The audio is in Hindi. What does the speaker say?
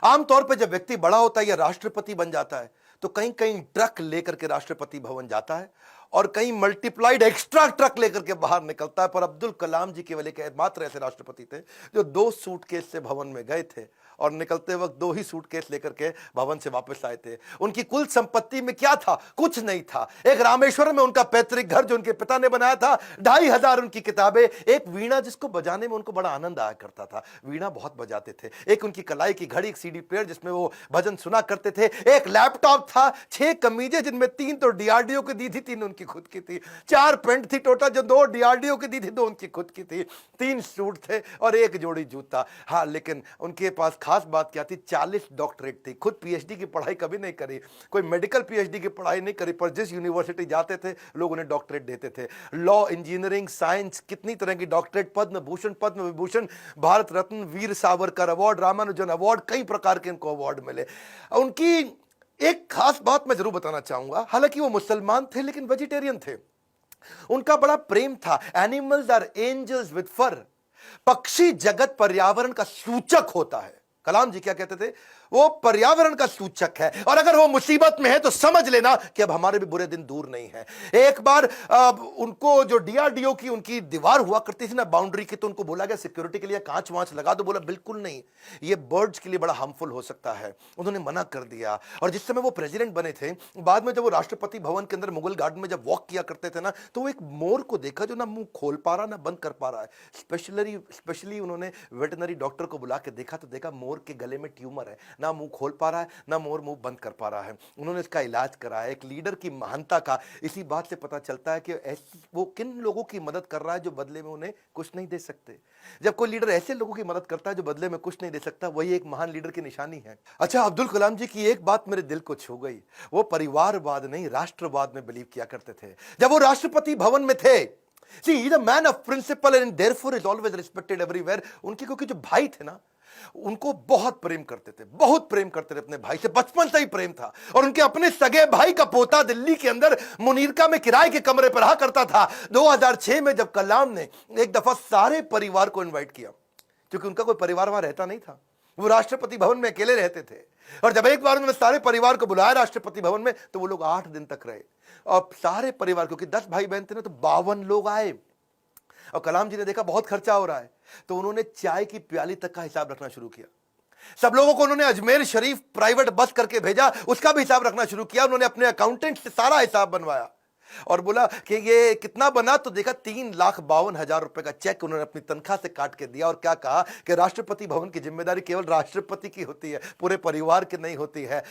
आमतौर पे जब व्यक्ति बड़ा होता है या राष्ट्रपति बन जाता है तो कहीं कहीं ट्रक लेकर के राष्ट्रपति भवन जाता है और कहीं मल्टीप्लाइड एक्स्ट्रा ट्रक लेकर के बाहर निकलता है। पर अब्दुल कलाम जी केवल एक मात्र ऐसे राष्ट्रपति थे जो 2 सूटकेस से भवन में गए थे और निकलते वक्त 2 ही सूटकेस लेकर के भवन से वापस आए थे। उनकी कुल संपत्ति में क्या था? कुछ नहीं था। एक रामेश्वरम में उनका पैतृक घर जो उनके पिता ने बनाया था, 2500 उनकी किताबें, एक वीणा जिसको बजाने में उनको बड़ा आनंद आया करता था, वीणा बहुत बजाते थे, एक उनकी कलाई की घड़ी, एक सीडी प्लेयर जिसमें वो भजन सुना करते थे, एक लैपटॉप था, 6 कमीजें जिनमें 3 तो डीआरडीओ की दी थी, 3 उनकी खुद की थी, 4 पैंट थी टोटल जो 2 डीआरडीओ की दी थी, 2 उनकी खुद की थी, 3 सूट थे और 1 जोड़ी जूता। हाँ, लेकिन उनके पास खास बात क्या थी? 40 डॉक्टरेट थी। खुद पीएचडी की पढ़ाई कभी नहीं करी, कोई मेडिकल पीएचडी की पढ़ाई नहीं करी, पर जिस यूनिवर्सिटी जाते थे लोग उन्हें डॉक्टरेट देते थे। लॉ, इंजीनियरिंग, साइंस, कितनी तरह की doctorate, Padma Bhushan, Padma Vibhushan, Bharat Ratna, Veer Savarkar award, Ramanujan award, कई प्रकार के इनको अवार्ड मिले। उनकी एक खास बात मैं जरूर बताना चाहूंगा, हालांकि वो मुसलमान थे लेकिन वेजिटेरियन थे। उनका बड़ा प्रेम था। एनिमल्स आर एंजल्स विद फर। पक्षी जगत पर्यावरण का सूचक होता है। कलाम जी क्या कहते थे? वो पर्यावरण का सूचक है और अगर वो मुसीबत में है तो समझ लेना कि अब हमारे भी बुरे दिन दूर नहीं है। एक बार उनको जो डीआरडीओ की उनकी दीवार हुआ करती थी ना बाउंड्री की, तो उनको बोला गया सिक्योरिटी के लिए कांच वांच लगा दो। बोला बिल्कुल नहीं, ये बर्ड्स के लिए बड़ा हार्मफुल हो सकता है। उन्होंने मना कर दिया। और जिस समय वो प्रेसिडेंट बने थे, बाद में जब वो राष्ट्रपति भवन के अंदर मुगल गार्डन में जब वॉक किया करते थे ना, तो वो एक मोर को देखा जो ना मुंह खोल पा रहा ना बंद कर पा रहा है। स्पेशली उन्होंने वेटनरी डॉक्टर को बुला के देखा तो देखा मोर के गले में ट्यूमर है, ना मुंह खोल पा रहा है ना मोर मुंह बंद कर पा रहा है। उन्होंने इसका इलाज कराया। एक लीडर की महानता का इसी बात से पता चलता है कि वो किन लोगों की मदद कर रहा है जो बदले में उन्हें कुछ नहीं दे सकते। जब कोई लीडर ऐसे लोगों की मदद करता है जो बदले में कुछ नहीं दे सकता, वही एक महान लीडर की निशानी है। अच्छा, अब्दुल कलाम जी की एक बात मेरे दिल को छू गई। वो परिवारवाद नहीं राष्ट्रवाद में बिलीव किया करते थे। जब वो राष्ट्रपति भवन में थे, See, he's a man of principle and therefore is always respected everywhere. उनके क्योंकि जो भाई थे ना, उनको बहुत प्रेम करते थे, बहुत प्रेम करते थे अपने भाई से, बचपन से ही प्रेम था। और उनके अपने सगे भाई का पोता दिल्ली के अंदर मुनीरका में किराए के कमरे पर रहा करता था। 2006 में जब कलाम ने एक दफा सारे परिवार को इनवाइट किया, क्योंकि उनका कोई परिवार वहां रहता नहीं था, वो राष्ट्रपति भवन में अकेले रहते थे। और जब एक बार उन्होंने सारे परिवार को बुलाया राष्ट्रपति भवन में, तो वो लोग 8 दिन तक रहे। और सारे परिवार, क्योंकि 10 भाई बहन थे ना, तो 52 लोग आए। और कलाम जी ने देखा बहुत खर्चा हो रहा है, तो उन्होंने चाय की प्याली तक का हिसाब रखना शुरू किया। सब लोगों को उन्होंने अजमेर शरीफ प्राइवेट बस करके भेजा, उसका भी हिसाब रखना शुरू किया। उन्होंने अपने अकाउंटेंट से सारा हिसाब बनवाया और बोला कि ये कितना बना, तो देखा 3,52,000 रुपए का चेक उन्होंने अपनी तनख्वाह से काट के दिया। और क्या कहा कि राष्ट्रपति भवन की जिम्मेदारी केवल राष्ट्रपति की होती है, पूरे परिवार की नहीं होती है।